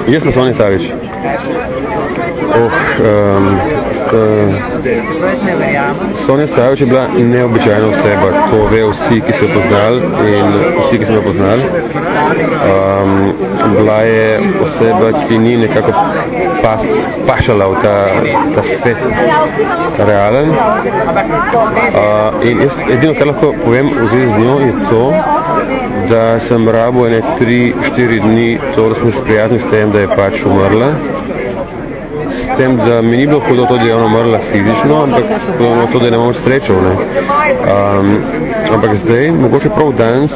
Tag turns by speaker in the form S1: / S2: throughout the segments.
S1: Jaz sem Sonja Savič. Sonja Savič je bila neobičajna oseba, to ve vsi, ki so jo poznali in vsi, ki so jo poznali. Bila je oseba, ki ni nekako pašala v ta svet realen. In jaz edino, kar lahko povem v zvezi z njo, je to, da sem rabil ene 3-4 dni to, da sem se sprijaznil s tem, da je pač umrla. S tem, da mi ni bilo hudo to, da je ona umrla fizično, ampak to, da je ne bom srečal. Ampak zdaj, mogoče prav danes,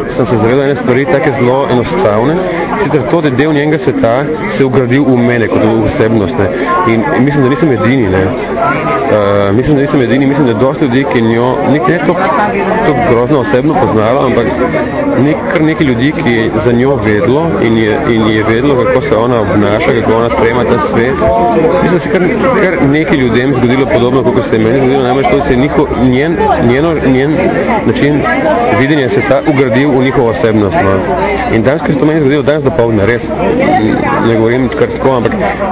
S1: sem se zavedal ene stvari, take zelo enostavne. Sicer to, da je del njenega sveta se ugradil v mene kot v osebnost. In mislim, da nisem edini. Mislim, da je dosti ljudi, ki njo ne to grozno osebno poznalo, ampak kar nekaj ljudi, ki je za njo vedlo in je vedlo, kako se ona obnaša, kako ona sprejema ta svet. Mislim, da se kar nekaj ljudem zgodilo podobno, kako se je meni zgodilo, namreč to, da se je njen način videnja sveta ugradil v njihovo osebnost. In danes, ker se to meni zgodilo, danes dopoldne, res, ne govorim kar tako, ampak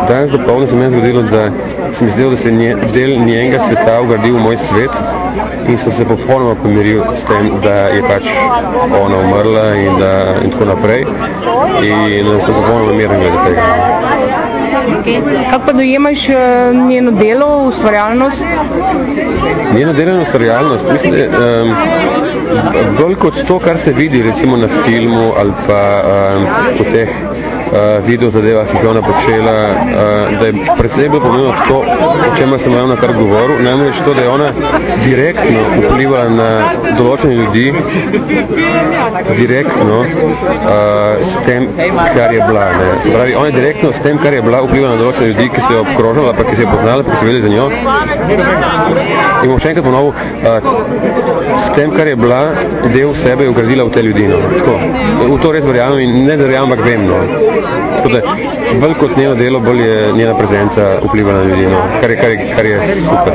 S1: danes dopoldne se meni zgodilo, da se mi zdelo, da se je del njenega sveta ugradil v moj svet in sem se popolnoma pomiril s tem, da je pač ona umrla in tako naprej. In sem popolnoma miren glede tega.
S2: Kako pa dojemaš njeno delo, ustvarjalnost?
S1: Njeno delo in ustvarjalnost, mislim, da bolj kot to, kar se vidi recimo na filmu ali pa po teh video zadevah, ki je ona počela, da je predvsej bolj pomembno to, o čemer sem ravno kar govoril, namreč to, da je ona direktno vplivala na določene ljudi, direktno s tem, kar je bila. Se pravi, ona je direktno s tem, kar je bila, vplivala na določene ljudi, ki se je obkrožala, pa ki se je poznala, pa ki se je vedeli za njo. In bom še enkrat ponovil, s tem, kar je bila, del sebe je ugradila v te ljudi. Tako, v to res verjamem in ne verjamem, ampak vem. Tako da, bolj kot njeno delo, bolj je njena prezenca vplivala na ljudi, kar je super.